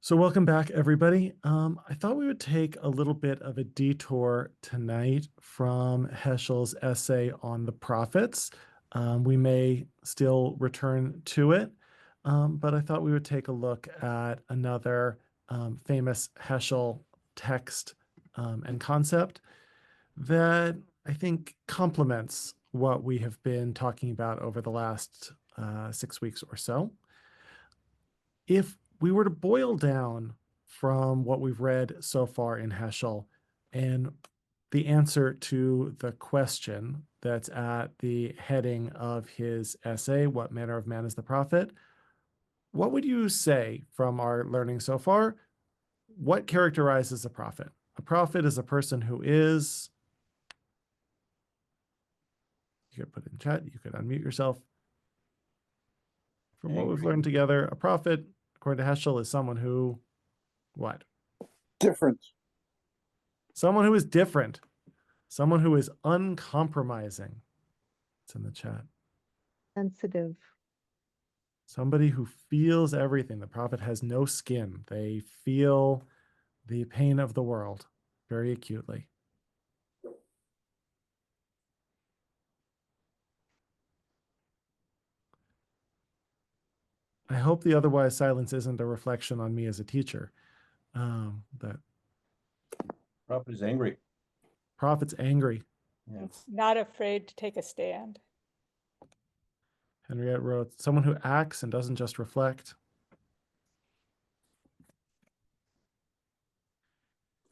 So welcome back, everybody. I thought we would take a little bit of a detour tonight from Heschel's essay on the prophets. We may still return to it, but I thought we would take a look at another famous Heschel text and concept that I think complements what we have been talking about over the last 6 weeks or so. If we were to boil down from what we've read so far in Heschel and the answer to the question that's at the heading of his essay, What Manner of Man is the Prophet? What would you say from our learning so far? What characterizes a prophet? A prophet is a person who is, you could put in chat, you could unmute yourself. From what we've learned together, a prophet, according to Heschel, is someone who, what? Different. Someone who is different. Someone who is uncompromising. It's in the chat. Sensitive. Somebody who feels everything. The prophet has no skin. They feel the pain of the world very acutely. I hope the otherwise silence isn't a reflection on me as a teacher. That Prophet is angry. prophet's angry. Yeah. Not afraid to take a stand. Henriette wrote, someone who acts and doesn't just reflect.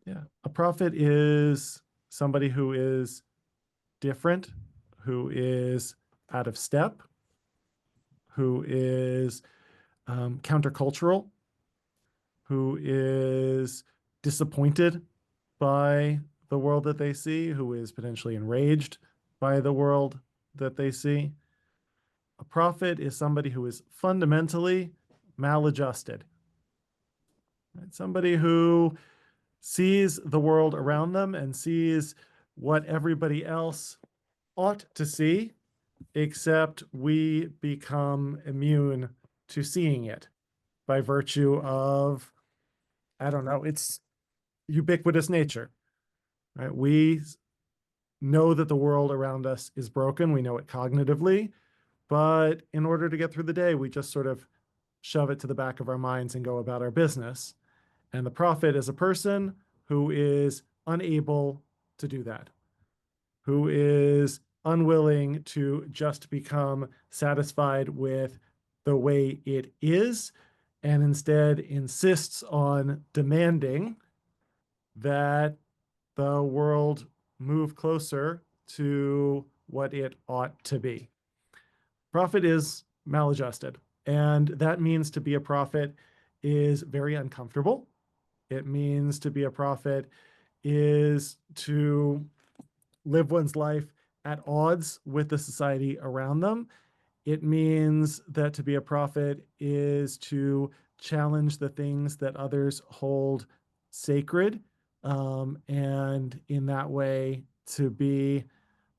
Yeah, a prophet is somebody who is different, who is out of step, who is countercultural, who is disappointed by the world that they see, who is potentially enraged by the world that they see. A prophet is somebody who is fundamentally maladjusted. Right? Somebody who sees the world around them and sees what everybody else ought to see, except we become immune to seeing it by virtue of, I don't know, it's ubiquitous nature, right? We know that the world around us is broken. We know it cognitively, but in order to get through the day, we just sort of shove it to the back of our minds and go about our business. And the prophet is a person who is unable to do that, who is unwilling to just become satisfied with the way it is, and instead insists on demanding that the world move closer to what it ought to be. Prophet is maladjusted, and that means to be a prophet is very uncomfortable. It means to be a prophet is to live one's life at odds with the society around them. It means that to be a prophet is to challenge the things that others hold sacred, and in that way to be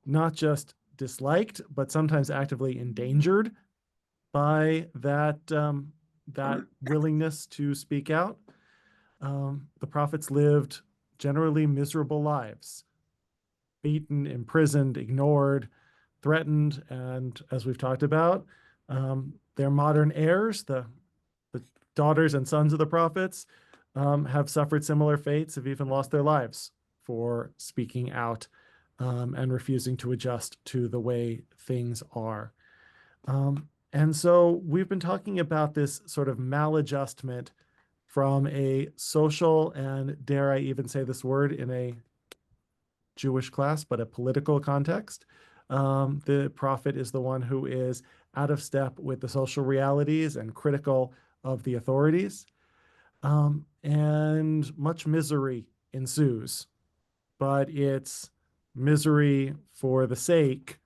not just disliked, but sometimes actively endangered by that willingness to speak out. The prophets lived generally miserable lives, beaten, imprisoned, ignored, threatened, and as we've talked about, their modern heirs, the daughters and sons of the prophets, have suffered similar fates, have even lost their lives for speaking out and refusing to adjust to the way things are. And so we've been talking about this sort of maladjustment from a social and, dare I even say this word in a Jewish class, but a political context. The prophet is the one who is out of step with the social realities and critical of the authorities. And much misery ensues, but it's misery for the sake,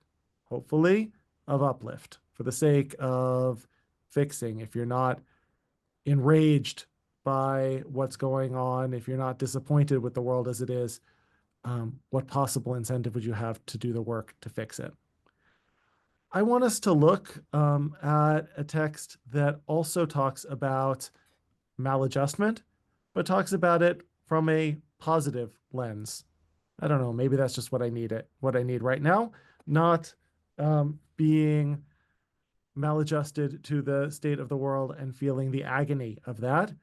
hopefully, of uplift, for the sake of fixing. If you're not enraged by what's going on, if you're not disappointed with the world as it is, what possible incentive would you have to do the work to fix it? I want us to look at a text that also talks about maladjustment, but talks about it from a positive lens. I don't know, maybe that's just what I need right now, not being maladjusted to the state of the world and feeling the agony of that,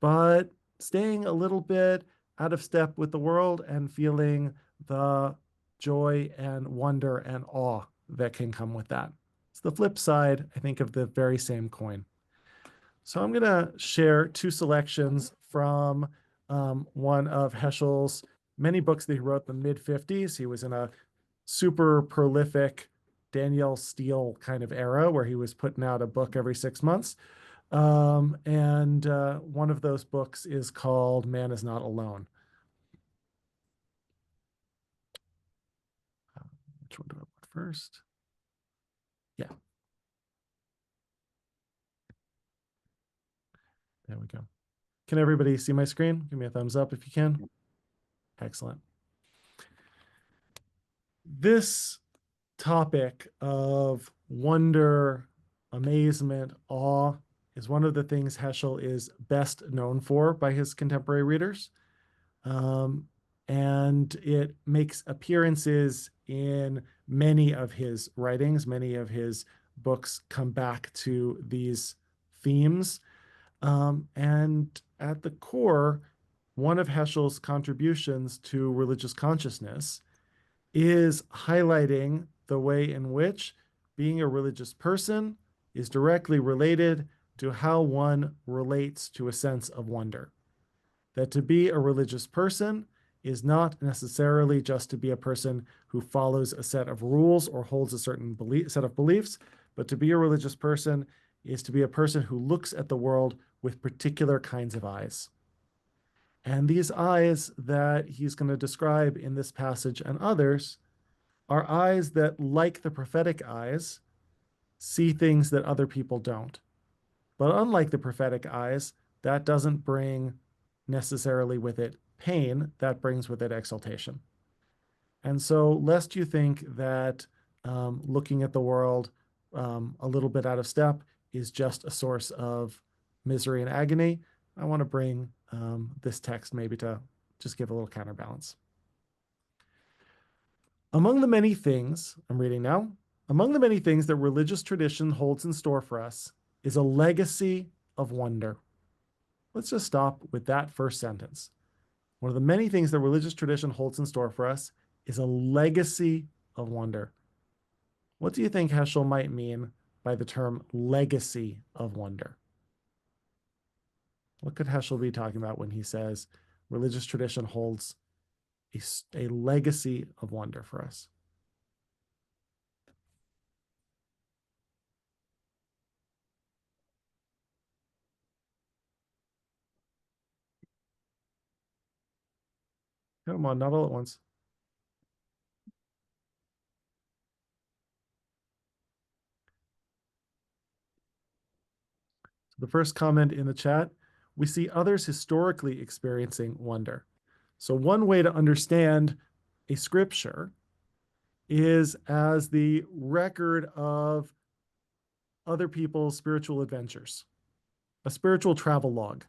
but staying a little bit out of step with the world and feeling the joy and wonder and awe that can come with that. It's the flip side, I think, of the very same coin. So I'm going to share two selections from one of Heschel's many books that he wrote in the mid-50s. He was in a super prolific Danielle Steele kind of era where he was putting out a book every 6 months. And one of those books is called Man is Not Alone. Which one do I want first? Yeah. There we go. Can everybody see my screen? Give me a thumbs up if you can. Excellent. This topic of wonder, amazement, awe is one of the things Heschel is best known for by his contemporary readers. And it makes appearances in many of his writings. Many of his books come back to these themes. And at the core, one of Heschel's contributions to religious consciousness is highlighting the way in which being a religious person is directly related to how one relates to a sense of wonder. That to be a religious person is not necessarily just to be a person who follows a set of rules or holds a certain set of beliefs, but to be a religious person is to be a person who looks at the world with particular kinds of eyes. And these eyes that he's going to describe in this passage and others are eyes that, like the prophetic eyes, see things that other people don't. But unlike the prophetic eyes, that doesn't bring necessarily with it pain, that brings with it exaltation. And so, lest you think that looking at the world a little bit out of step is just a source of misery and agony, I want to bring this text maybe to just give a little counterbalance. Among the many things, I'm reading now, among the many things that religious tradition holds in store for us is a legacy of wonder. Let's just stop with that first sentence. One of the many things that religious tradition holds in store for us is a legacy of wonder. What do you think Heschel might mean by the term legacy of wonder? What could Heschel be talking about when he says religious tradition holds a legacy of wonder for us? Come on, not all at once. The first comment in the chat, we see others historically experiencing wonder. So one way to understand a scripture is as the record of other people's spiritual adventures, a spiritual travel log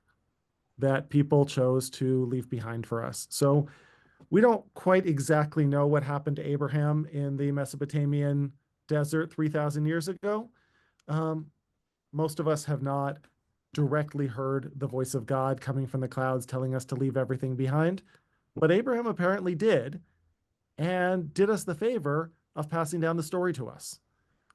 that people chose to leave behind for us. So we don't quite exactly know what happened to Abraham in the Mesopotamian desert 3,000 years ago. Most of us have not directly heard the voice of God coming from the clouds telling us to leave everything behind. But Abraham apparently did, and did us the favor of passing down the story to us.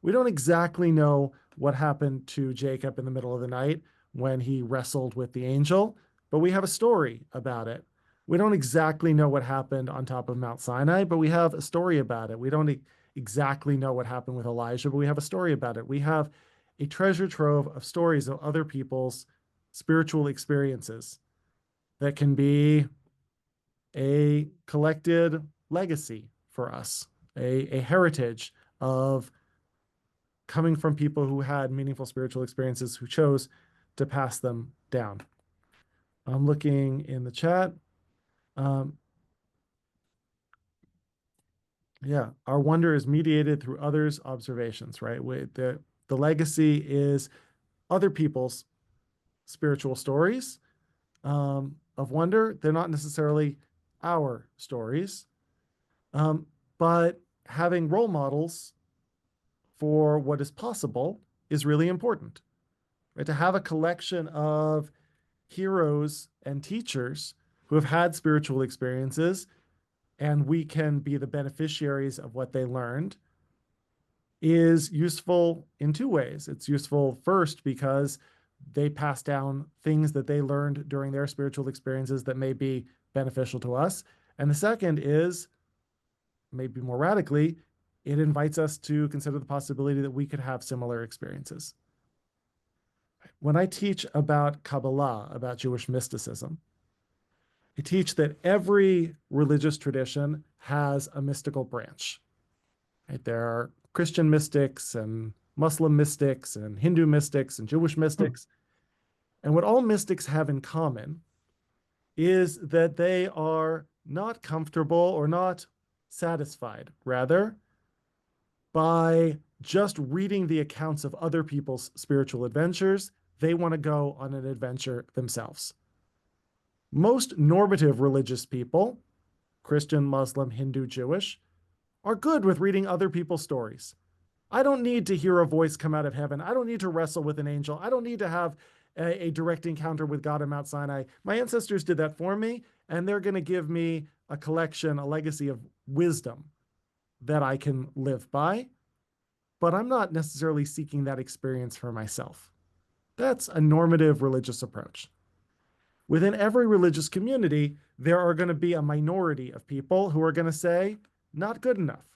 We don't exactly know what happened to Jacob in the middle of the night when he wrestled with the angel, but we have a story about it. We don't exactly know what happened on top of Mount Sinai, but we have a story about it. We don't exactly know what happened with Elijah, but we have a story about it. We have a treasure trove of stories of other people's spiritual experiences that can be a collected legacy for us, a heritage of coming from people who had meaningful spiritual experiences who chose to pass them down. I'm looking in the chat. Yeah, our wonder is mediated through others' observations, right? The legacy is other people's spiritual stories of wonder. They're not necessarily our stories, but having role models for what is possible is really important. Right? To have a collection of heroes and teachers who have had spiritual experiences, and we can be the beneficiaries of what they learned, is useful in two ways. It's useful first because they pass down things that they learned during their spiritual experiences that may be beneficial to us. And the second is, maybe more radically, it invites us to consider the possibility that we could have similar experiences. When I teach about Kabbalah, about Jewish mysticism, I teach that every religious tradition has a mystical branch. Right? There are Christian mystics and Muslim mystics and Hindu mystics and Jewish mystics. And what all mystics have in common is that they are not comfortable or not satisfied, rather, by just reading the accounts of other people's spiritual adventures. They want to go on an adventure themselves. Most normative religious people, Christian, Muslim, Hindu, Jewish, are good with reading other people's stories. I don't need to hear a voice come out of heaven. I don't need to wrestle with an angel. I don't need to have a direct encounter with God at Mount Sinai. My ancestors did that for me, and they're going to give me a collection, a legacy of wisdom that I can live by. But I'm not necessarily seeking that experience for myself. That's a normative religious approach. Within every religious community, there are going to be a minority of people who are going to say, not good enough.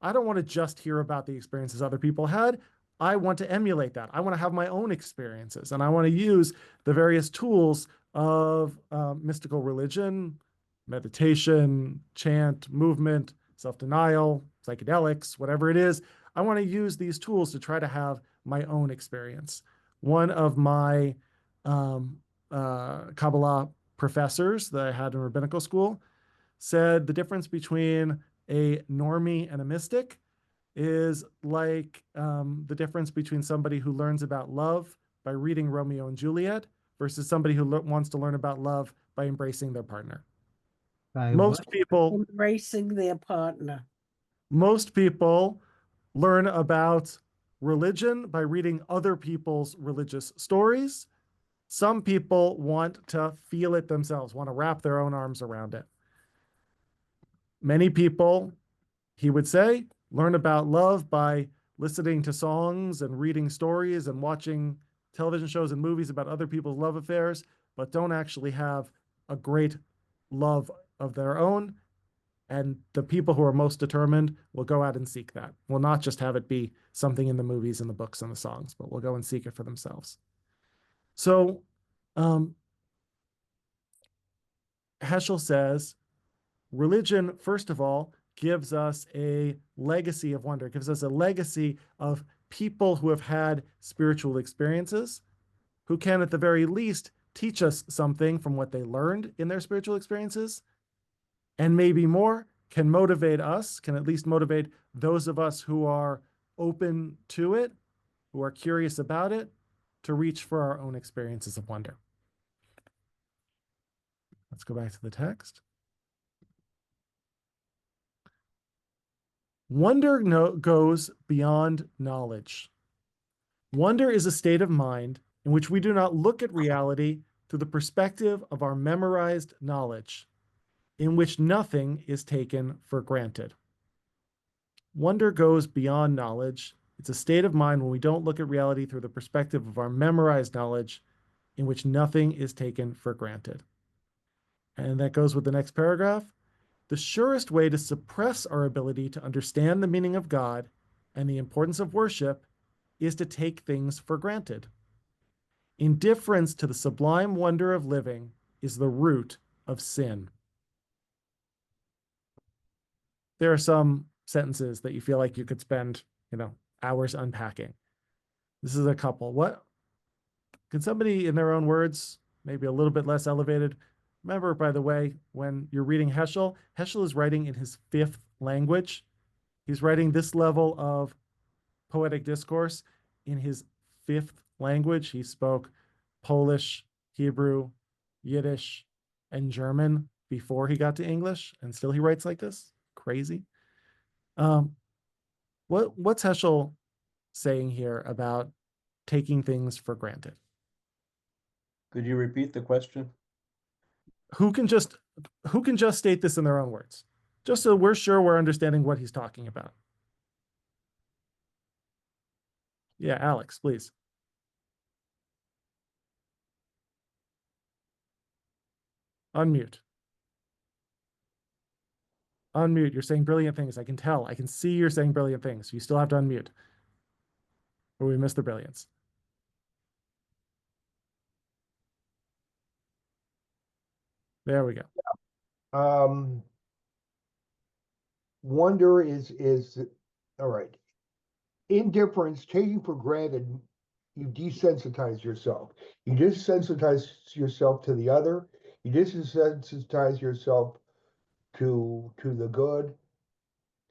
I don't want to just hear about the experiences other people had. I want to emulate that. I want to have my own experiences, and I want to use the various tools of mystical religion, meditation, chant, movement, self-denial, psychedelics, whatever it is. I want to use these tools to try to have my own experience. One of my Kabbalah professors that I had in rabbinical school said the difference between a normie and a mystic is like the difference between somebody who learns about love by reading Romeo and Juliet versus somebody who wants to learn about love by embracing their partner. Most people embracing their partner. Most people learn about religion by reading other people's religious stories. Some people want to feel it themselves, want to wrap their own arms around it. Many people, he would say, learn about love by listening to songs and reading stories and watching television shows and movies about other people's love affairs, but don't actually have a great love of their own. And the people who are most determined will go out and seek that. Will not just have it be something in the movies and the books and the songs, but will go and seek it for themselves. So Heschel says, religion, first of all, gives us a legacy of wonder, gives us a legacy of people who have had spiritual experiences, who can, at the very least, teach us something from what they learned in their spiritual experiences, and maybe more, can motivate us, can at least motivate those of us who are open to it, who are curious about it, to reach for our own experiences of wonder. Let's go back to the text. Wonder goes beyond knowledge. Wonder is a state of mind in which we do not look at reality through the perspective of our memorized knowledge, in which nothing is taken for granted. Wonder goes beyond knowledge. It's a state of mind when we don't look at reality through the perspective of our memorized knowledge, in which nothing is taken for granted. And that goes with the next paragraph. The surest way to suppress our ability to understand the meaning of God and the importance of worship is to take things for granted. Indifference to the sublime wonder of living is the root of sin. There are some sentences that you feel like you could spend, hours unpacking. This is a couple. What? Can somebody, in their own words, maybe a little bit less elevated? Remember, by the way, when you're reading Heschel, Heschel is writing in his fifth language. He's writing this level of poetic discourse in his fifth language. He spoke Polish, Hebrew, Yiddish, and German before he got to English, and still he writes like this. Crazy. What's Heschel saying here about taking things for granted? Could you repeat the question? Who can just state this in their own words, just so we're sure we're understanding what he's talking about? Yeah, Alex, please. Unmute. Unmute. You're saying brilliant things. I can tell. I can see you're saying brilliant things. You still have to unmute, or we miss the brilliance. There we go. Wonder is all right. Indifference, taking for granted, you desensitize yourself. You desensitize yourself to the other. You desensitize yourself to the good,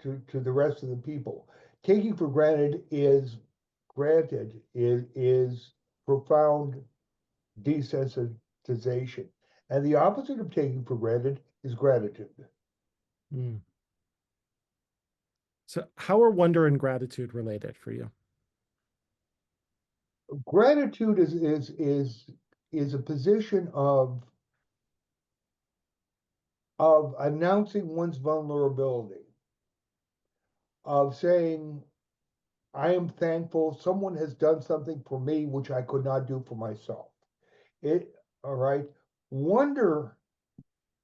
to the rest of the people. Taking for granted is profound desensitization. And the opposite of taking for granted is gratitude. Mm. So how are wonder and gratitude related for you? Gratitude is a position of announcing one's vulnerability, of saying, I am thankful someone has done something for me which I could not do for myself. All right. Wonder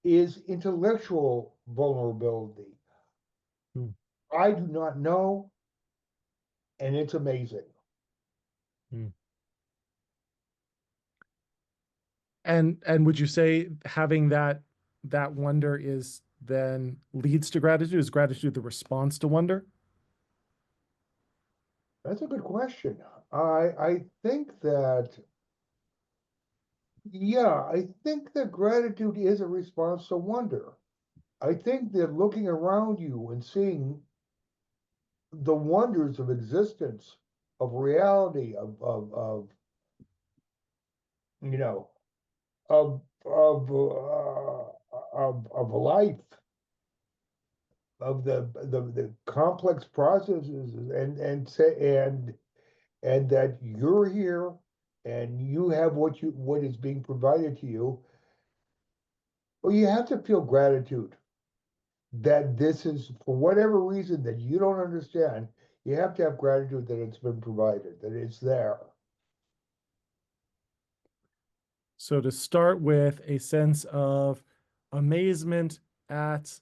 is intellectual vulnerability. Hmm. I do not know, and it's amazing. And would you say having that wonder is then leads to gratitude? Is gratitude the response to wonder? That's a good question. I think that, yeah, I think that gratitude is a response to wonder. I think that looking around you and seeing the wonders of existence, of reality, of you know, of life, of the complex processes, and that you're here and you have what is being provided to you. Well, you have to feel gratitude that this is, for whatever reason that you don't understand, you have to have gratitude that it's been provided, that it's there. So to start with a sense of amazement at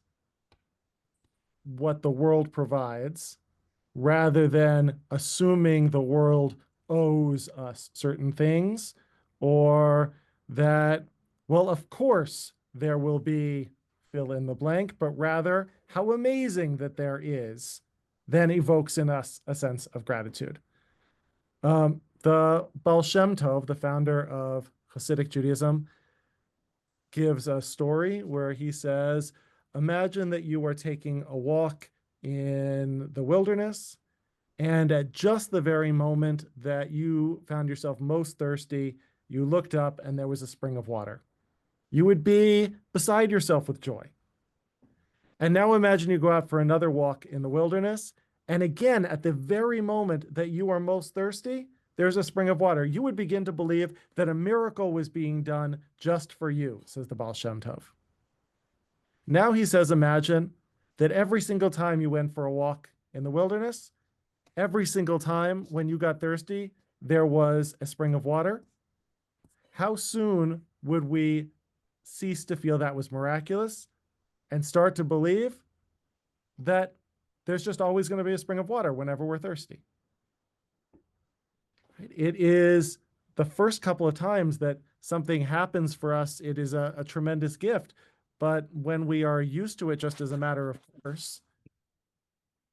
what the world provides, rather than assuming the world owes us certain things, or that, well, of course there will be fill in the blank, but rather how amazing that there is, then evokes in us a sense of gratitude. The Baal Shem Tov, the founder of Hasidic Judaism, gives a story where he says, imagine that you are taking a walk in the wilderness, and at just the very moment that you found yourself most thirsty, you looked up and there was a spring of water. You would be beside yourself with joy. And now imagine you go out for another walk in the wilderness, and again, at the very moment that you are most thirsty, there's a spring of water. You would begin to believe that a miracle was being done just for you, says the Baal Shem Tov. Now he says, imagine that every single time you went for a walk in the wilderness, every single time when you got thirsty, there was a spring of water. How soon would we cease to feel that was miraculous and start to believe that there's just always going to be a spring of water whenever we're thirsty? It is the first couple of times that something happens for us, it is a tremendous gift. But when we are used to it just as a matter of course,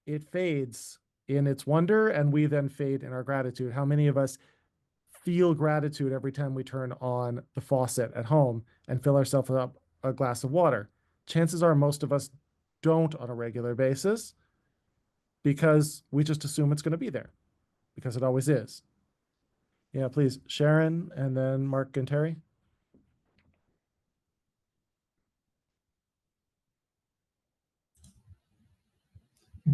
it fades in its wonder, and we then fade in our gratitude. How many of us feel gratitude every time we turn on the faucet at home and fill ourselves up a glass of water? Chances are most of us don't on a regular basis, because we just assume it's going to be there, because it always is. Yeah, please, Sharon, and then Mark and Terry.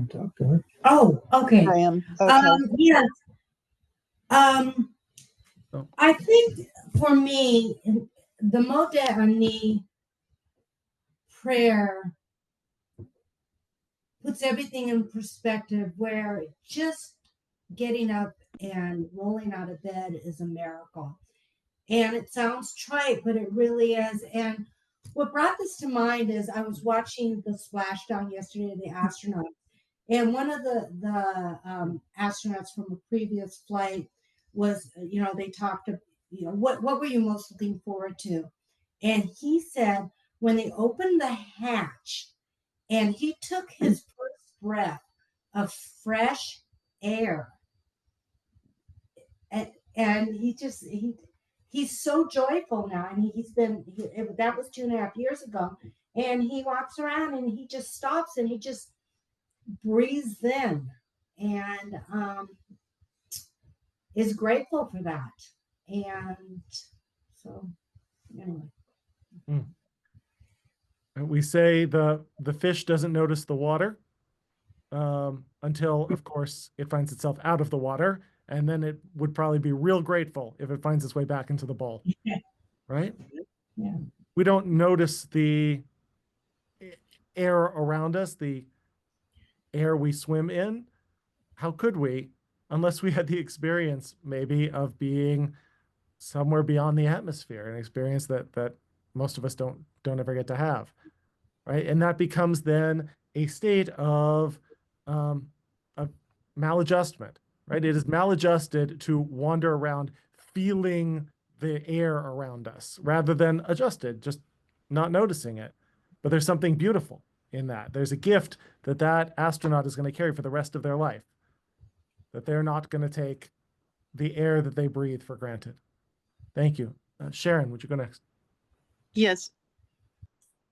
Talk to her. Oh, okay. I am, okay. Yes. Oh. I think for me, the Modeh prayer puts everything in perspective, where just getting up and rolling out of bed is a miracle. And it sounds trite, but it really is. And what brought this to mind is I was watching the splashdown yesterday of the astronauts. And one of the astronauts from a previous flight was, they talked, what were you most looking forward to? And he said, when they opened the hatch and he took his first breath of fresh air, and he's so joyful now. And that was 2.5 years ago. And he walks around and he just stops and he just breathes in, and is grateful for that. And so, anyway. We say the fish doesn't notice the water until, of course, it finds itself out of the water, and then it would probably be real grateful if it finds its way back into the bowl, right? Yeah. We don't notice the air around us, the air we swim in. How could we, unless we had the experience maybe of being somewhere beyond the atmosphere, an experience that most of us don't ever get to have, right? And that becomes then a state of maladjustment, right? It is maladjusted to wander around feeling the air around us rather than adjusted, just not noticing it. But there's something beautiful in that. There's a gift that astronaut is going to carry for the rest of their life, that they're not going to take the air that they breathe for granted. Thank you. Sharon, would you go next? Yes.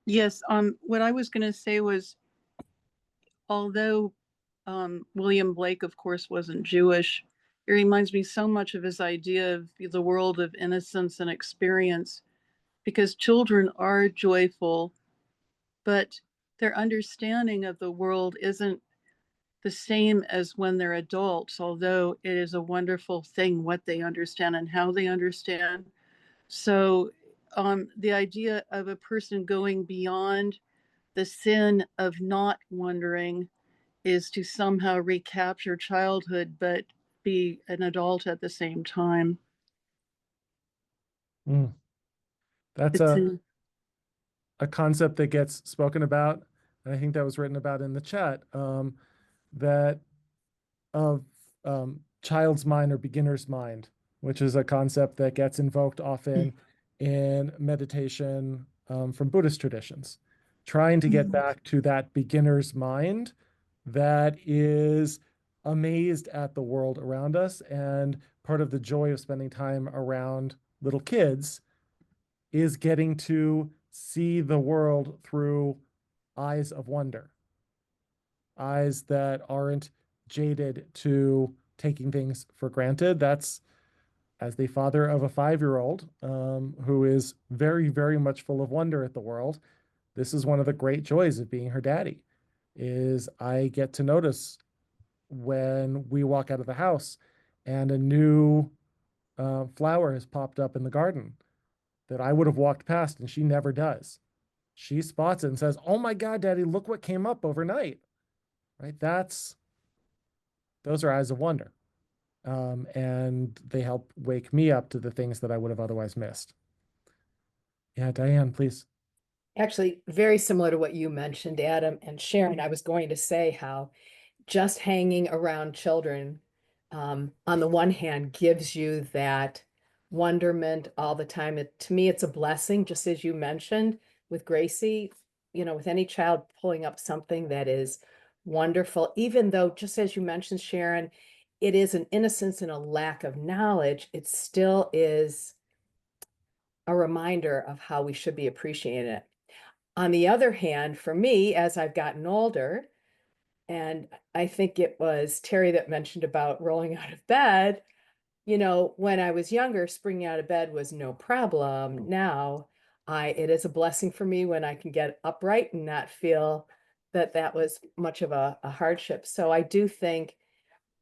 Yes. What I was going to say was, although William Blake, of course, wasn't Jewish, it reminds me so much of his idea of the world of innocence and experience, because children are joyful, but their understanding of the world isn't the same as when they're adults, although it is a wonderful thing what they understand and how they understand. So the idea of a person going beyond the sin of not wondering is to somehow recapture childhood, but be an adult at the same time. That's It's a concept that gets spoken about, and I think that was written about in the chat, that of child's mind or beginner's mind, which is a concept that gets invoked often in meditation from Buddhist traditions, trying to get back to that beginner's mind that is amazed at the world around us. And part of the joy of spending time around little kids is getting to see the world through eyes of wonder, eyes that aren't jaded to taking things for granted. That's, as the father of a 5-year-old who is very, very much full of wonder at the world, this is one of the great joys of being her daddy, is I get to notice when we walk out of the house and a new flower has popped up in the garden that I would have walked past and she never does. She spots it and says, "Oh my God, Daddy, look what came up overnight." Right? Those are eyes of wonder. And they help wake me up to the things that I would have otherwise missed. Yeah, Diane, please. Actually, very similar to what you mentioned, Adam and Sharon. I was going to say how just hanging around children, on the one hand, gives you that wonderment all the time. To me, it's a blessing, just as you mentioned with Gracie, with any child pulling up something that is wonderful, even though, just as you mentioned, Sharon, it is an innocence and a lack of knowledge, it still is a reminder of how we should be appreciating it. On the other hand, for me, as I've gotten older, and I think it was Terry that mentioned about rolling out of bed, you know, when I was younger, springing out of bed was no problem. Now, it is a blessing for me when I can get upright and not feel that that was much of a hardship. So I do think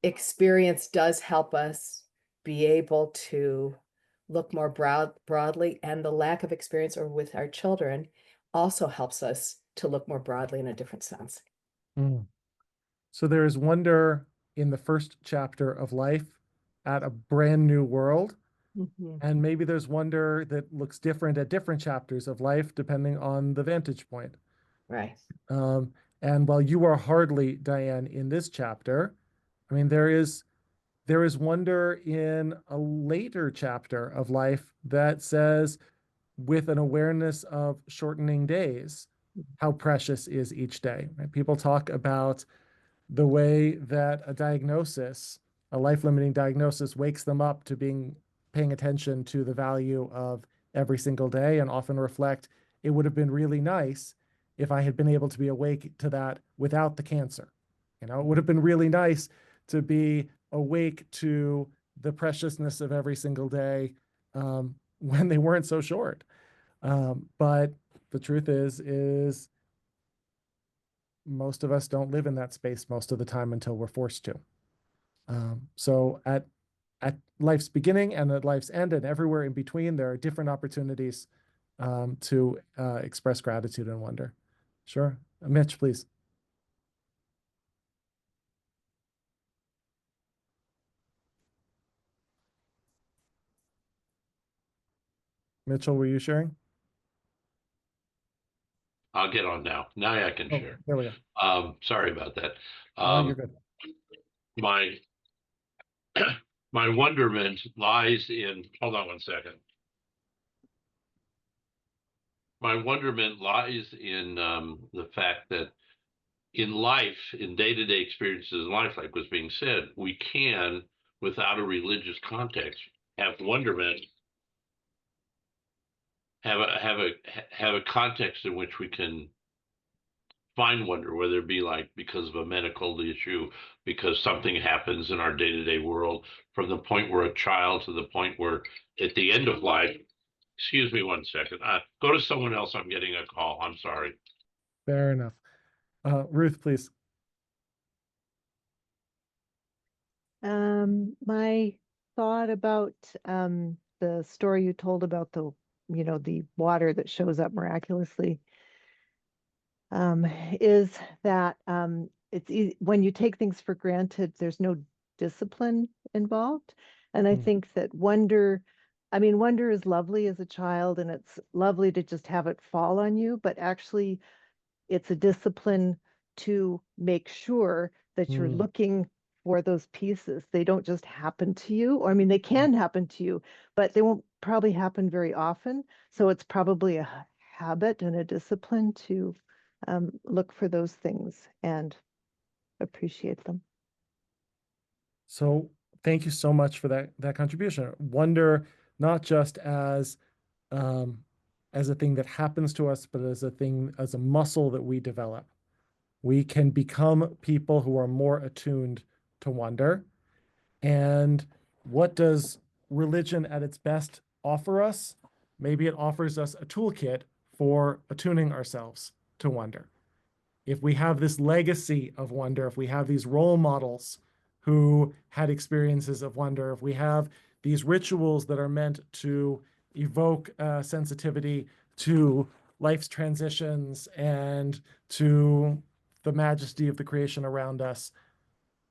experience does help us be able to look more broadly, and the lack of experience or with our children also helps us to look more broadly in a different sense. Mm. So there is wonder in the first chapter of life at a brand new world. Mhm. And maybe there's wonder that looks different at different chapters of life, depending on the vantage point. Right. Um, and while you are hardly, Diane, in this chapter, I mean, there is wonder in a later chapter of life that says, with an awareness of shortening days, how precious is each day. Right? People talk about the way that a diagnosis, a life-limiting diagnosis, wakes them up to paying attention to the value of every single day, and often reflect, it would have been really nice if I had been able to be awake to that without the cancer. You know, it would have been really nice to be awake to the preciousness of every single day when they weren't so short. But the truth is most of us don't live in that space most of the time until we're forced to. So at life's beginning and at life's end and everywhere in between, there are different opportunities to express gratitude and wonder. Sure. Mitch, please. Mitchell, were you sharing? I'll get on now. Now I can Oh, share. there we go. Sorry about that. Oh, you're good. My my wonderment lies in, hold on one second. My wonderment lies in the fact that in life, in day-to-day experiences in life, like was being said, we can, without a religious context, have wonderment, have a context in which we can find wonder, whether it be like because of a medical issue, because something happens in our day-to-day world, from the point we're a child to the point where at the end of life. Excuse me one second. Go to someone else. I'm getting a call. I'm sorry. Fair enough. Ruth, please. My thought about the story you told about the water that shows up miraculously is that it's easy when you take things for granted, there's no discipline involved. And I think that wonder is lovely as a child, and it's lovely to just have it fall on you, but actually it's a discipline to make sure that you're looking for those pieces. They don't just happen to you, or I mean, they can happen to you, but they won't probably happen very often. So it's probably a habit and a discipline to look for those things and appreciate them. So thank you so much for that contribution. Wonder not just as a thing that happens to us, but as a muscle that we develop. We can become people who are more attuned to wonder. And what does religion at its best offer us? Maybe it offers us a toolkit for attuning ourselves to wonder. If we have this legacy of wonder, if we have these role models who had experiences of wonder, if we have these rituals that are meant to evoke sensitivity to life's transitions and to the majesty of the creation around us,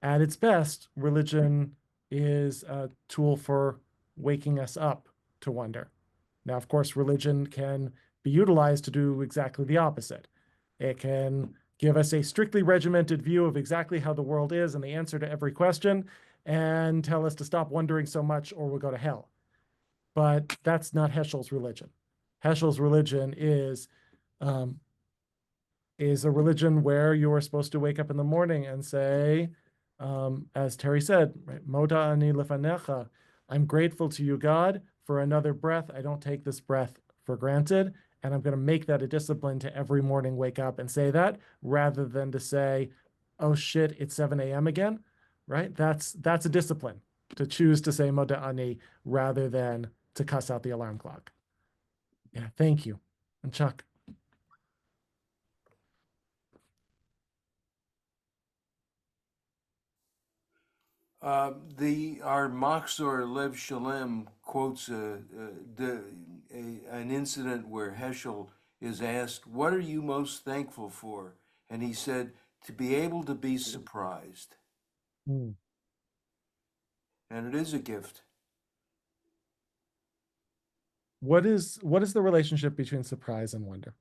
at its best, religion is a tool for waking us up to wonder. Now, of course, religion can be utilized to do exactly the opposite. It can give us a strictly regimented view of exactly how the world is and the answer to every question, and tell us to stop wondering so much or we'll go to hell. But that's not Heschel's religion. Heschel's religion is a religion where you are supposed to wake up in the morning and say, as Terry said, Moda ani lefanecha, I'm grateful to you, God, for another breath. I don't take this breath for granted. And I'm going to make that a discipline to every morning wake up and say that, rather than to say, oh shit, it's 7 a.m. again, right? That's a discipline. to choose to say Moda Ani rather than to cuss out the alarm clock. Yeah, thank you. And Chuck. Our Machzor Lev Shalem quotes an incident where Heschel is asked, "What are you most thankful for?" And he said, "To be able to be surprised." Mm. And it is a gift. What is the relationship between surprise and wonder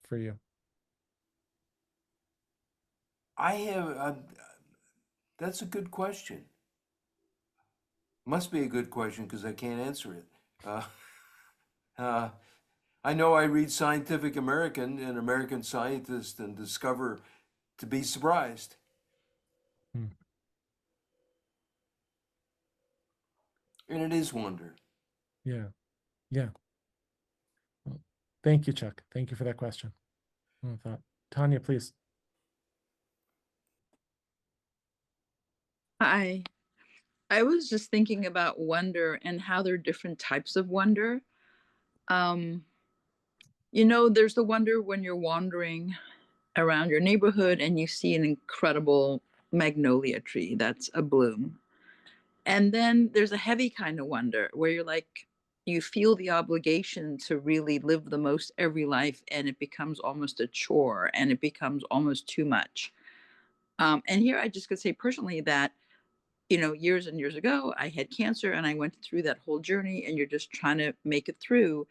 for you? I have, that's a good question. Must be a good question because I can't answer it. I know I read Scientific American and American Scientist and discover to be surprised. Hmm. And it is wonder. Yeah. Yeah. Well, thank you, Chuck. Thank you for that question. I thought, Tanya, please. Hi. I was just thinking about wonder and how there are different types of wonder. There's the wonder when you're wandering around your neighborhood and you see an incredible magnolia tree that's a bloom. And then there's a heavy kind of wonder where you're like, you feel the obligation to really live the most every life, and it becomes almost a chore and it becomes almost too much. And here I just could say personally that, years and years ago, I had cancer and I went through that whole journey, and you're just trying to make it through.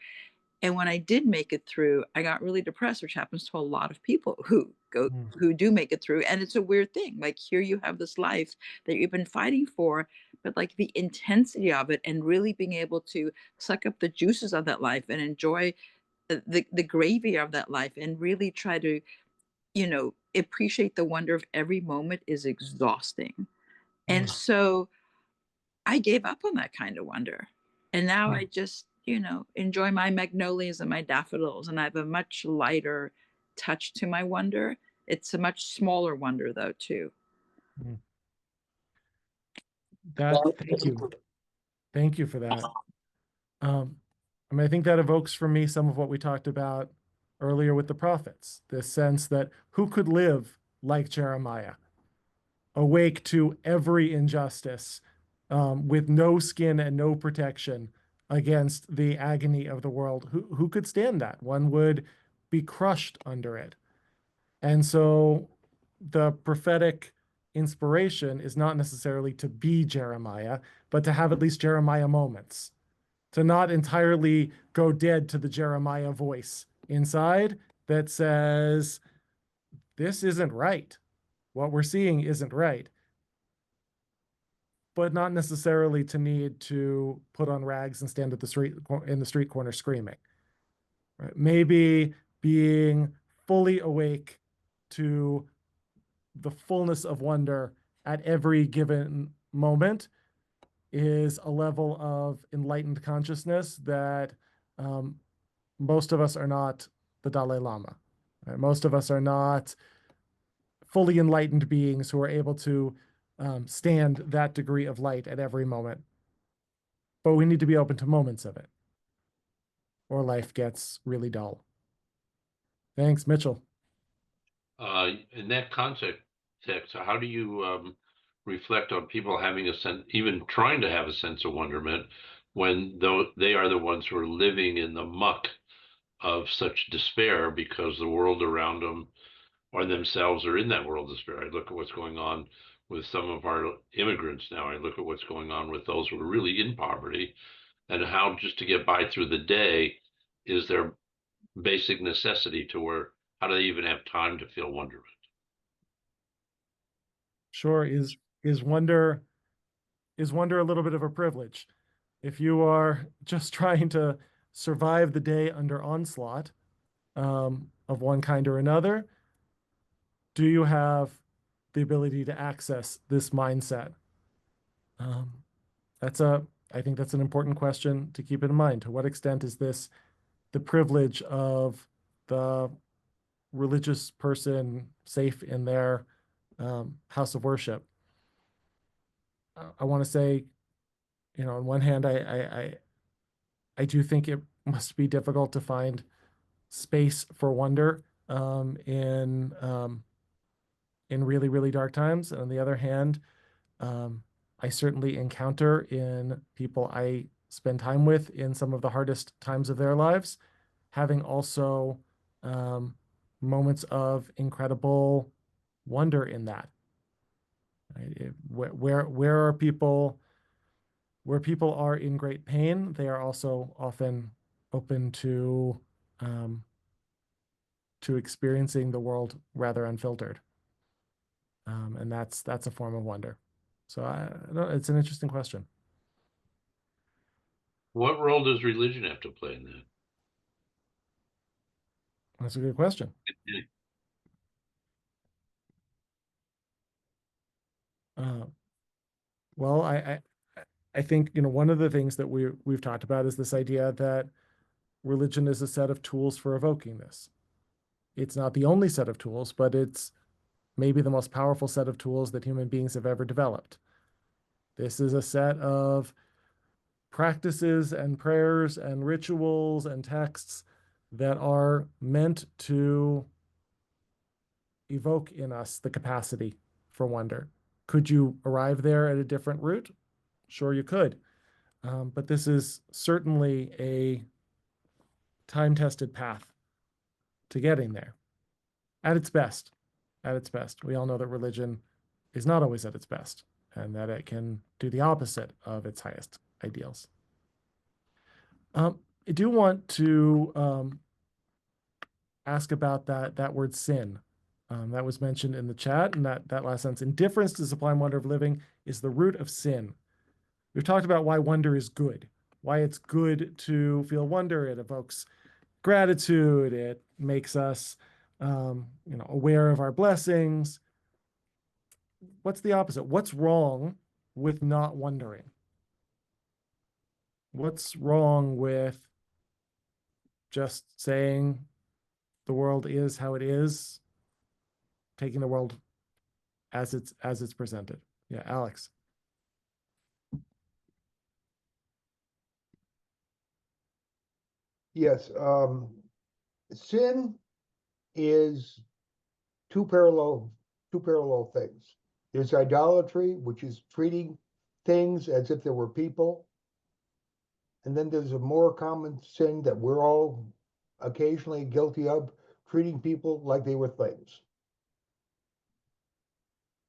And when I did make it through, I got really depressed, which happens to a lot of people who do make it through. And it's a weird thing. Like, here you have this life that you've been fighting for, but like the intensity of it and really being able to suck up the juices of that life and enjoy the gravy of that life and really try to, appreciate the wonder of every moment is exhausting. And so I gave up on that kind of wonder. And now I just, enjoy my magnolias and my daffodils. And I have a much lighter touch to my wonder. It's a much smaller wonder, though, too. Thank you. Thank you for that. I think that evokes for me some of what we talked about earlier with the prophets, this sense that who could live like Jeremiah, awake to every injustice, with no skin and no protection against the agony of the world. Who could stand that? One would be crushed under it. And so the prophetic inspiration is not necessarily to be Jeremiah, but to have at least Jeremiah moments, to not entirely go dead to the Jeremiah voice inside that says, this isn't right. What we're seeing isn't right. But not necessarily to need to put on rags and stand at the street corner screaming. Right? Maybe being fully awake to the fullness of wonder at every given moment is a level of enlightened consciousness that most of us are not the Dalai Lama. Right? Most of us are not fully enlightened beings who are able to stand that degree of light at every moment. But we need to be open to moments of it, or life gets really dull. Thanks, Mitchell. In that context, how do you reflect on people having a sense, even trying to have a sense of wonderment, when though they are the ones who are living in the muck of such despair because the world around them or themselves are in that world of despair? I look at what's going on with some of our immigrants now. I look at what's going on with those who are really in poverty, and how just to get by through the day is their basic necessity, to where how do they even have time to feel wonderment? Sure, is wonder a little bit of a privilege? If you are just trying to survive the day under onslaught of one kind or another, do you have the ability to access this mindset? I think that's an important question to keep in mind. To what extent is this the privilege of the religious person safe in their house of worship? I want to say on one hand, I do think it must be difficult to find space for wonder in really, really dark times. And on the other hand, I certainly encounter in people I spend time with in some of the hardest times of their lives, having also moments of incredible wonder in that. Right? Where are people? Where people are in great pain, they are also often open to experiencing the world rather unfiltered, and that's a form of wonder. So it's an interesting question. What role does religion have to play in that? That's a good question. Well, I think one of the things that we've talked about is this idea that religion is a set of tools for evoking this. It's not the only set of tools, but it's maybe the most powerful set of tools that human beings have ever developed. This is a set of practices and prayers and rituals and texts that are meant to evoke in us the capacity for wonder. Could you arrive there at a different route? Sure, you could. But this is certainly a time-tested path to getting there at its best. At its best. We all know that religion is not always at its best and that it can do the opposite of its highest ideals. I do want to ask about that word sin. That was mentioned in the chat, and that last sentence. Indifference to the sublime wonder of living is the root of sin. We've talked about why wonder is good, why it's good to feel wonder. It evokes gratitude. It makes us, aware of our blessings. What's the opposite? What's wrong with not wondering? What's wrong with just saying the world is how it is, taking the world as it's presented? Yeah, Alex. Yes, sin is two parallel things. There's idolatry, which is treating things as if there were people. And then there's a more common sin that we're all occasionally guilty of, treating people like they were things.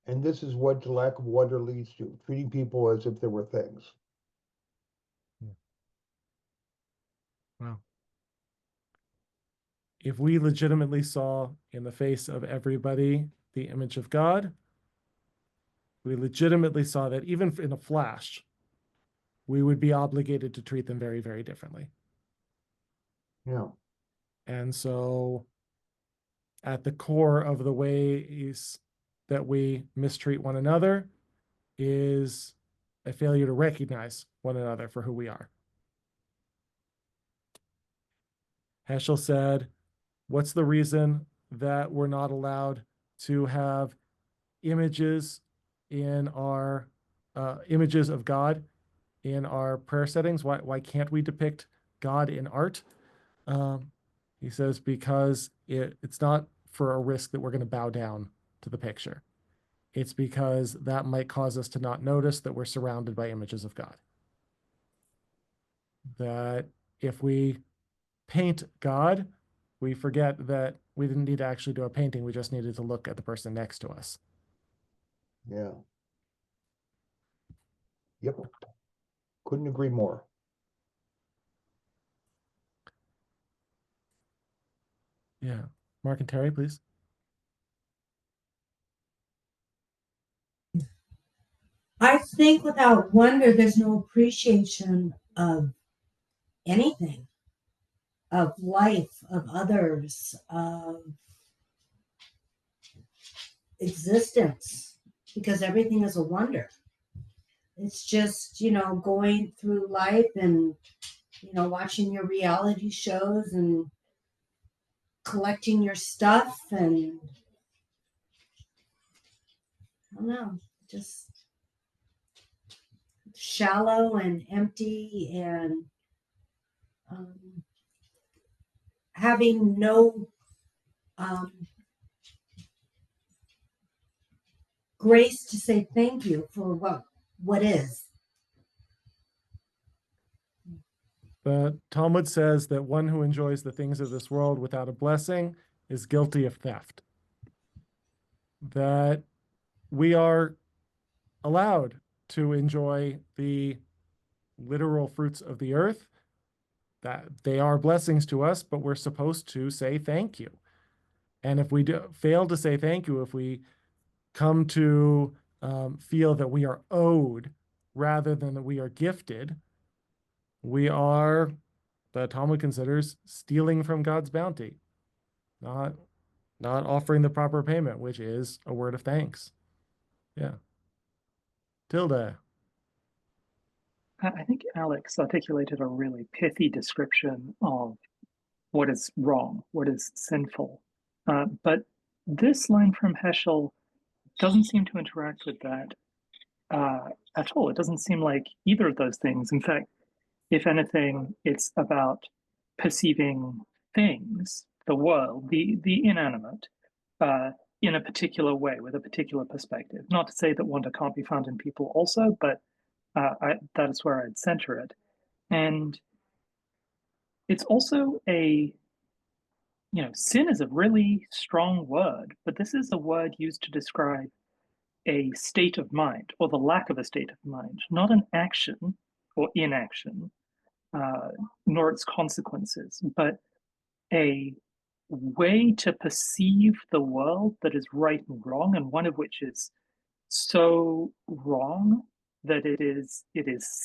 And this is what the lack of wonder leads to, treating people as if they were things. Wow. If we legitimately saw in the face of everybody the image of God, we legitimately saw that even in a flash, we would be obligated to treat them very, very differently. Yeah. And so at the core of the ways that we mistreat one another is a failure to recognize one another for who we are. Heschel said, what's the reason that we're not allowed to have images in our images of God in our prayer settings? Why can't we depict God in art? He says, because it's not for a risk that we're going to bow down to the picture. It's because that might cause us to not notice that we're surrounded by images of God. That if we paint God, we forget that we didn't need to actually do a painting. We just needed to look at the person next to us. Yeah. Yep. Couldn't agree more. Yeah. Mark and Terry, please. I think without wonder, there's no appreciation of anything, of life, of others, of existence, because everything is a wonder. It's just, going through life and, watching your reality shows and collecting your stuff, and I don't know, just shallow and empty and having no grace to say thank you for what is. The Talmud says that one who enjoys the things of this world without a blessing is guilty of theft. That we are allowed to enjoy the literal fruits of the earth, that they are blessings to us, but we're supposed to say thank you. And if we fail to say thank you, if we come to feel that we are owed rather than that we are gifted, we are, the Talmud considers, stealing from God's bounty, not offering the proper payment, which is a word of thanks. Yeah. Tilda. I think Alex articulated a really pithy description of what is wrong, what is sinful. But this line from Heschel doesn't seem to interact with that at all. It doesn't seem like either of those things. In fact, if anything, it's about perceiving things, the world, the inanimate, in a particular way, with a particular perspective. Not to say that wonder can't be found in people also, but that is where I'd center it. And it's also sin is a really strong word, but this is a word used to describe a state of mind or the lack of a state of mind, not an action or inaction, nor its consequences, but a way to perceive the world that is right and wrong, and one of which is so wrong that it is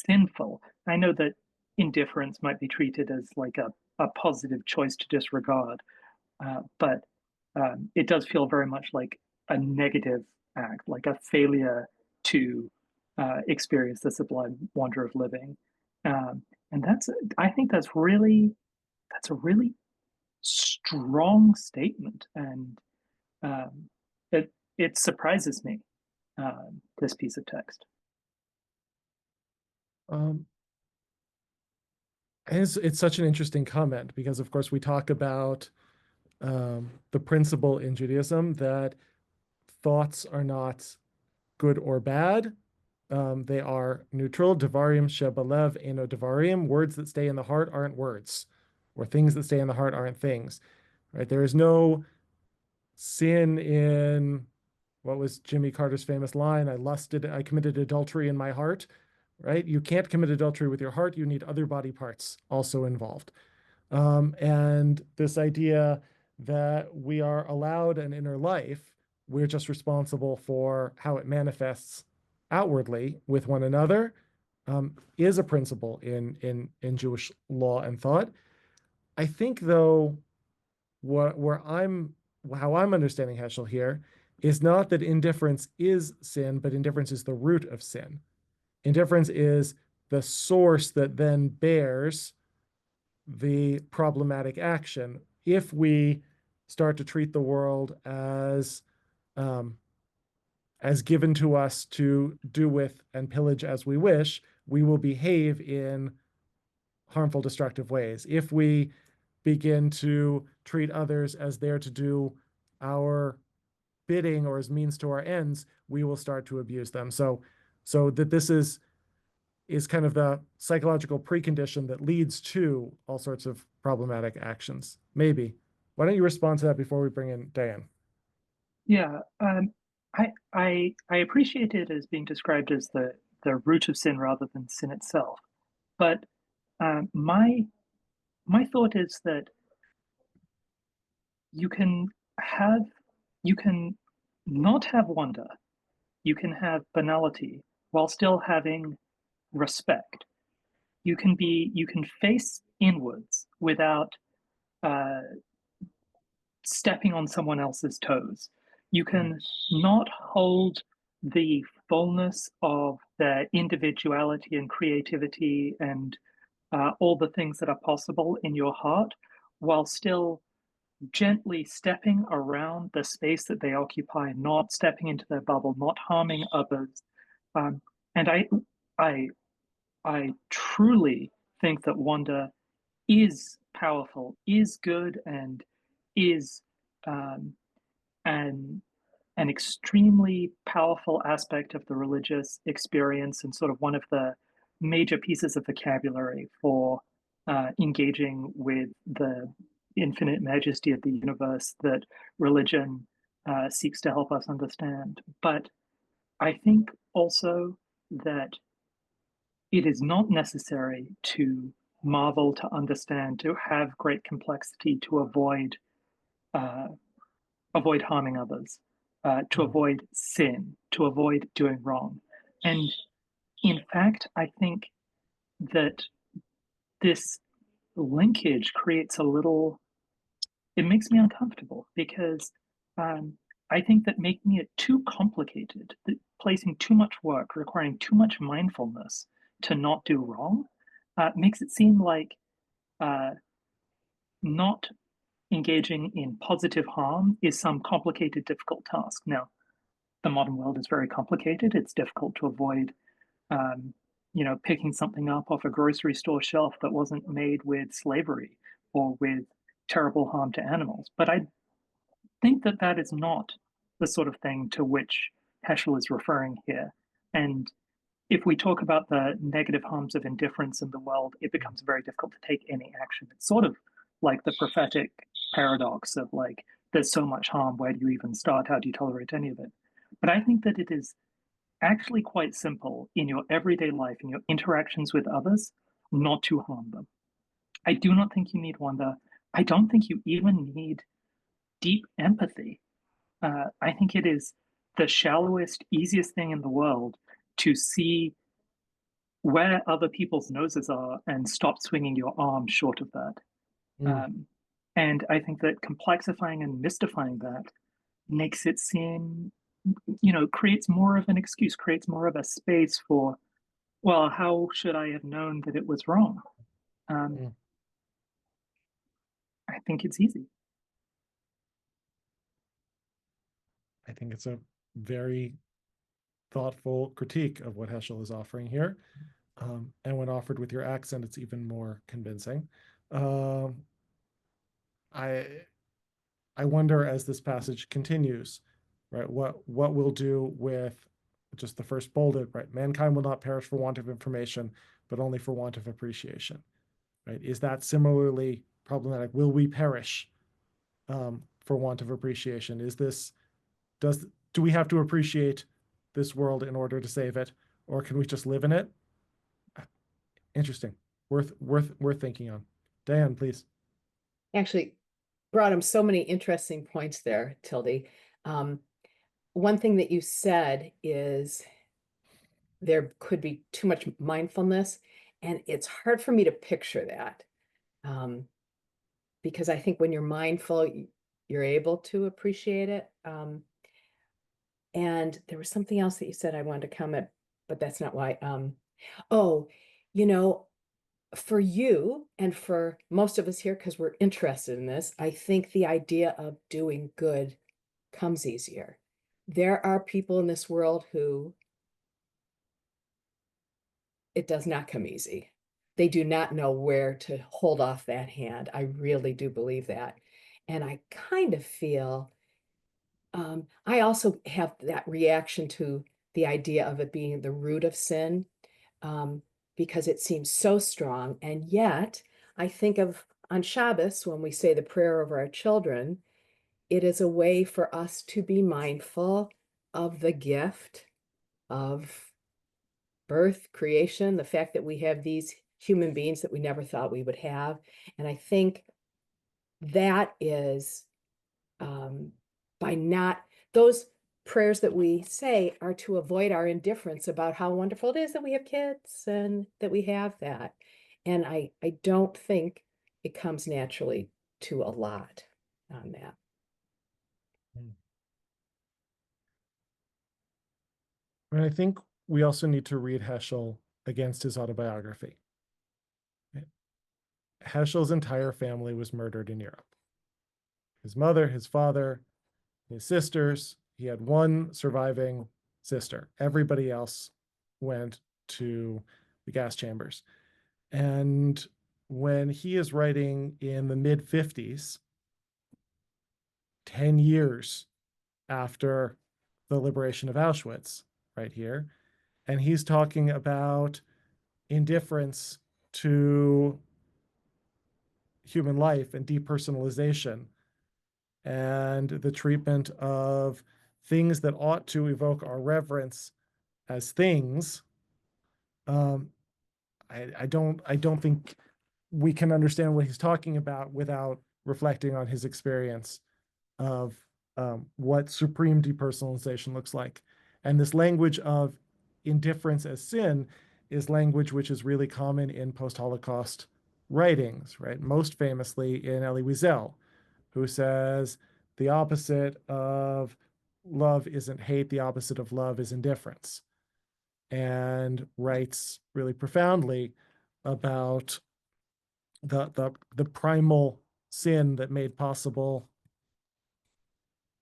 sinful. I know that indifference might be treated as like a positive choice to disregard, but it does feel very much like a negative act, like a failure to experience the sublime wonder of living. And I think that's a really strong statement, and it surprises me, this piece of text. It's such an interesting comment because, of course, we talk about the principle in Judaism that thoughts are not good or bad. They are neutral. Devarim shebalev eno devarim. Words that stay in the heart aren't words, or things that stay in the heart aren't things. Right? There is no sin in what was Jimmy Carter's famous line, I committed adultery in my heart. Right? You can't commit adultery with your heart. You need other body parts also involved. And this idea that we are allowed an inner life, we're just responsible for how it manifests outwardly with one another, is a principle in Jewish law and thought. I think, though, how I'm understanding Heschel here is not that indifference is sin, but indifference is the root of sin. Indifference is the source that then bears the problematic action. If we start to treat the world as given to us to do with and pillage as we wish, we will behave in harmful, destructive ways. If we begin to treat others as there to do our bidding or as means to our ends, we will start to abuse them. So that this is kind of the psychological precondition that leads to all sorts of problematic actions. Maybe. Why don't you respond to that before we bring in Diane? Yeah, I appreciate it as being described as the root of sin rather than sin itself. But my thought is that you can not have wonder, you can have banality while still having respect. You can face inwards without stepping on someone else's toes. You can not hold the fullness of their individuality and creativity and all the things that are possible in your heart while still gently stepping around the space that they occupy, not stepping into their bubble, not harming others. And I I truly think that wonder is powerful, is good, and is an extremely powerful aspect of the religious experience, and sort of one of the major pieces of vocabulary for engaging with the infinite majesty of the universe that religion seeks to help us understand. But I think also that it is not necessary to marvel, to understand, to have great complexity to uh, avoid harming others, to avoid sin, to avoid doing wrong. And in fact, I think that this linkage creates it makes me uncomfortable because I think that making it too complicated, placing too much work, requiring too much mindfulness to not do wrong, makes it seem like not engaging in positive harm is some complicated, difficult task. Now, the modern world is very complicated. It's difficult to avoid, picking something up off a grocery store shelf that wasn't made with slavery or with terrible harm to animals. But I think that that is not the sort of thing to which Heschel is referring here. And if we talk about the negative harms of indifference in the world, it becomes very difficult to take any action. It's sort of like the prophetic paradox of like, there's so much harm, where do you even start? How do you tolerate any of it? But I think that it is actually quite simple in your everyday life, in your interactions with others, not to harm them. I do not think you need wonder. I don't think you even need deep empathy. I think it is the shallowest, easiest thing in the world to see where other people's noses are and stop swinging your arm short of that. And I think that complexifying and mystifying that makes it seem, creates more of an excuse, creates more of a space for, well, how should I have known that it was wrong? I think it's easy. I think it's a very thoughtful critique of what Heschel is offering here. And when offered with your accent, it's even more convincing. I wonder, as this passage continues, right, what we'll do with just the first bolded, right? Mankind will not perish for want of information, but only for want of appreciation, right? Is that similarly problematic? Will we perish for want of appreciation? Do we have to appreciate this world in order to save it, or can we just live in it? Interesting, worth thinking on. Diane, please. Actually, brought him so many interesting points there, Tildy. One thing that you said is there could be too much mindfulness, and it's hard for me to picture that. Because I think when you're mindful, you're able to appreciate it. And there was something else that you said I wanted to comment, but that's not why. For you and for most of us here, because we're interested in this, I think the idea of doing good comes easier. There are people in this world who it does not come easy. They do not know where to hold off that hand. I really do believe that. And I kind of feel, I also have that reaction to the idea of it being the root of sin. Because it seems so strong. And yet, I think of on Shabbos, when we say the prayer over our children, it is a way for us to be mindful of the gift of birth, creation, the fact that we have these human beings that we never thought we would have. And I think that is by not, those prayers that we say are to avoid our indifference about how wonderful it is that we have kids and that we have that. And I don't think it comes naturally to a lot on that. And I think we also need to read Heschel against his autobiography. Heschel's entire family was murdered in Europe. His mother, his father, his sisters. He had one surviving sister. Everybody else went to the gas chambers. And when he is writing in the mid 50s, 10 years after the liberation of Auschwitz, right here, and he's talking about indifference to human life and depersonalization and the treatment of things that ought to evoke our reverence as things. I don't think we can understand what he's talking about without reflecting on his experience of what supreme depersonalization looks like. And this language of indifference as sin is language which is really common in post-Holocaust writings, right? Most famously in Elie Wiesel, who says the opposite of love isn't hate, the opposite of love is indifference, and writes really profoundly about the primal sin that made possible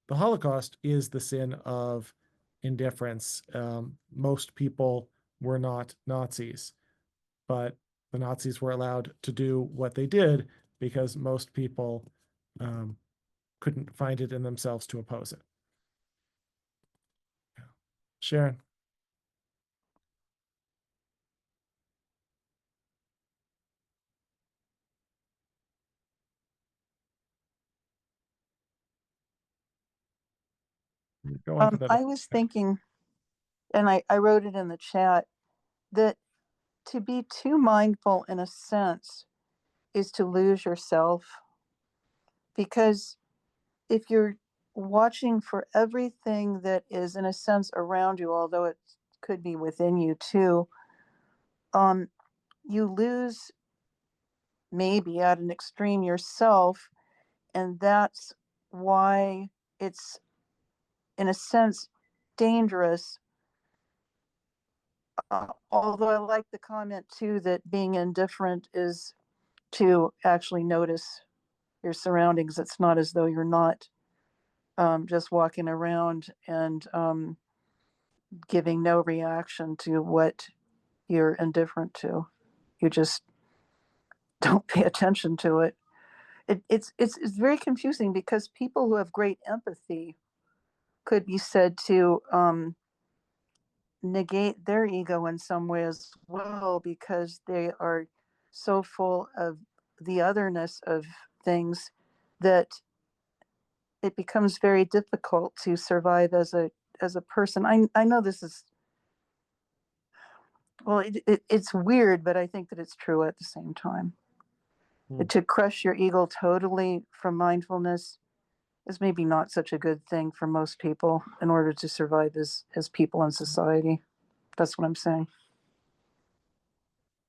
the Holocaust is the sin of indifference. Most people were not Nazis, but the Nazis were allowed to do what they did because most people couldn't find it in themselves to oppose it. Sharon. I was thinking, and I wrote it in the chat, that to be too mindful in a sense is to lose yourself, because if you're watching for everything that is in a sense around you, although it could be within you too, you lose maybe at an extreme yourself, and that's why it's in a sense dangerous. Although I like the comment too that being indifferent is to actually notice your surroundings. It's not as though you're not just walking around and giving no reaction to what you're indifferent to. You just don't pay attention to it. It's very confusing because people who have great empathy could be said to negate their ego in some way as well, because they are so full of the otherness of things that it becomes very difficult to survive as a person. I know this is, well, it's weird, but I think that it's true at the same time. To crush your ego totally from mindfulness is maybe not such a good thing for most people in order to survive as people in society. That's what I'm saying.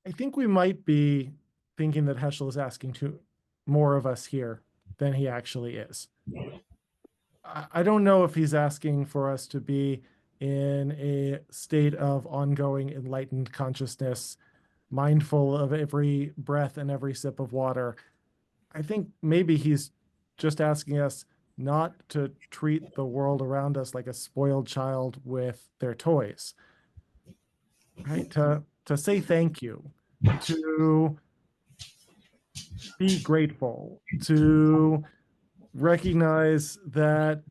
I think we might be thinking that Heschel is asking more of us here than he actually is. I don't know if he's asking for us to be in a state of ongoing enlightened consciousness, mindful of every breath and every sip of water. I think maybe he's just asking us not to treat the world around us like a spoiled child with their toys, right? To say thank you, to be grateful, to recognize that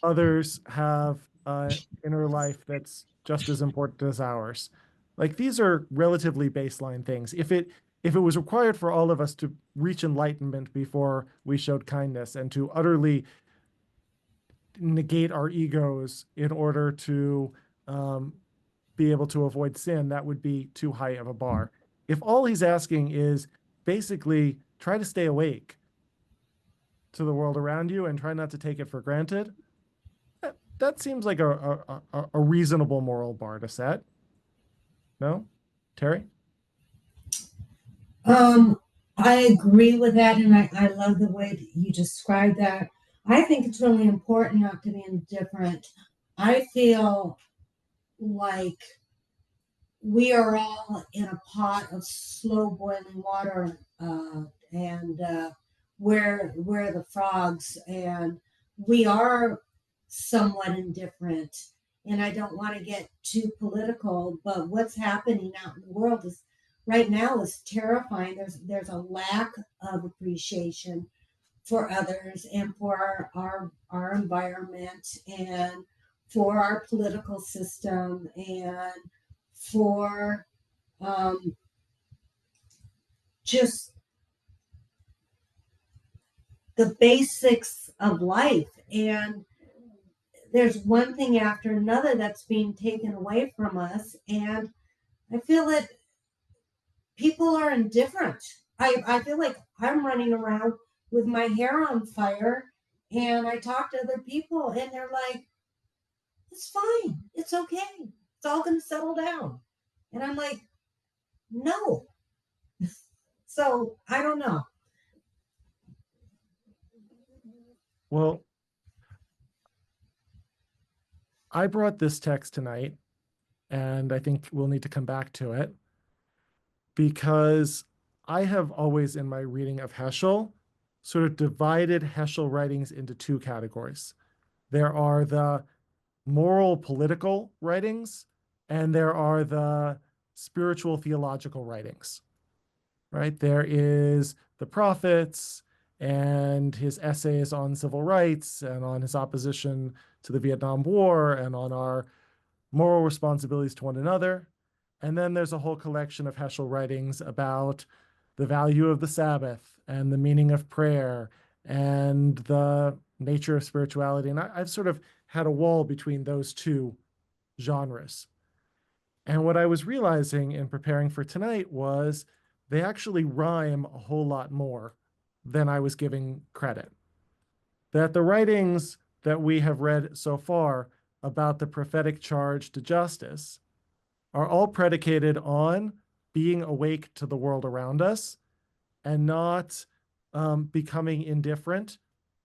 others have an inner life that's just as important as ours. Like, these are relatively baseline things. If it was required for all of us to reach enlightenment before we showed kindness and to utterly negate our egos in order to be able to avoid sin, that would be too high of a bar. If all he's asking is basically try to stay awake to the world around you and try not to take it for granted, that seems like a reasonable moral bar to set. No? Terry? I agree with that, and I love the way that you described that. I think it's really important not to be indifferent. I feel like we are all in a pot of slow boiling water, and we're the frogs, and we are somewhat indifferent. and I don't want to get too political, but what's happening out in the world is right now is terrifying. There's a lack of appreciation for others and for our environment and for our political system and for just the basics of life. And there's one thing after another that's being taken away from us. And I feel that people are indifferent. I feel like I'm running around with my hair on fire, and I talk to other people and they're like, it's fine. It's okay. It's all going to settle down. And I'm like, no. So I don't know. Well, I brought this text tonight, and I think we'll need to come back to it because I have always, in my reading of Heschel, sort of divided Heschel writings into two categories. There are the moral political writings, and there are the spiritual theological writings, right? There is the prophets and his essays on civil rights and on his opposition to the Vietnam War and on our moral responsibilities to one another. And then there's a whole collection of Heschel writings about the value of the Sabbath and the meaning of prayer and the nature of spirituality. And I've sort of had a wall between those two genres. And what I was realizing in preparing for tonight was they actually rhyme a whole lot more than I was giving credit. That the writings that we have read so far about the prophetic charge to justice are all predicated on being awake to the world around us and not becoming indifferent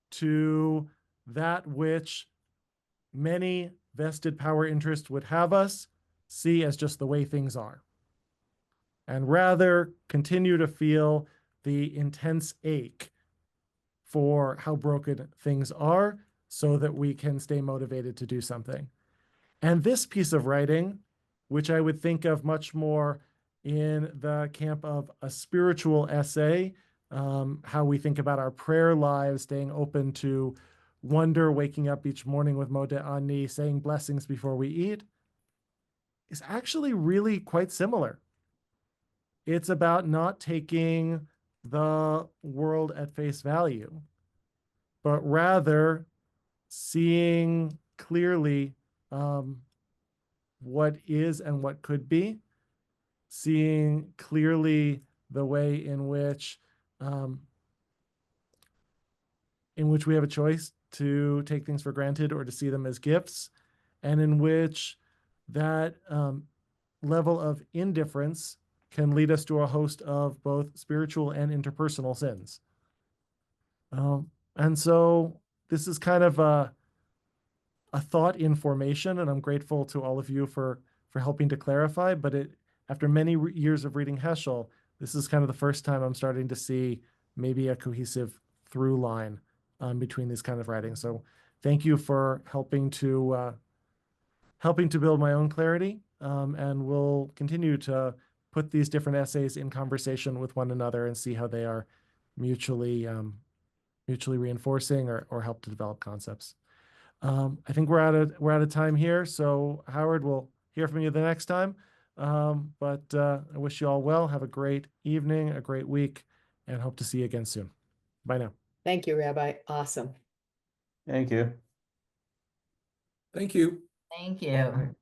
to that which many vested power interests would have us see as just the way things are, and rather continue to feel the intense ache for how broken things are so that we can stay motivated to do something. And this piece of writing, which I would think of much more in the camp of a spiritual essay, how we think about our prayer lives, staying open to wonder, waking up each morning with Modeh Ani, saying blessings before we eat, is actually really quite similar. It's about not taking the world at face value, but rather seeing clearly what is and what could be, seeing clearly the way in which we have a choice to take things for granted or to see them as gifts, and in which that level of indifference can lead us to a host of both spiritual and interpersonal sins. And so this is kind of a thought in formation, and I'm grateful to all of you for helping to clarify. But after many years of reading Heschel, this is kind of the first time I'm starting to see maybe a cohesive through line between these kind of writings. So thank you for helping to build my own clarity, and we'll continue to put these different essays in conversation with one another and see how they are mutually reinforcing or help to develop concepts. I think we're out of time here. So Howard, we'll hear from you the next time. But I wish you all well. Have a great evening, a great week, and hope to see you again soon. Bye now. Thank you, Rabbi. Awesome. Thank you. Thank you. Thank you.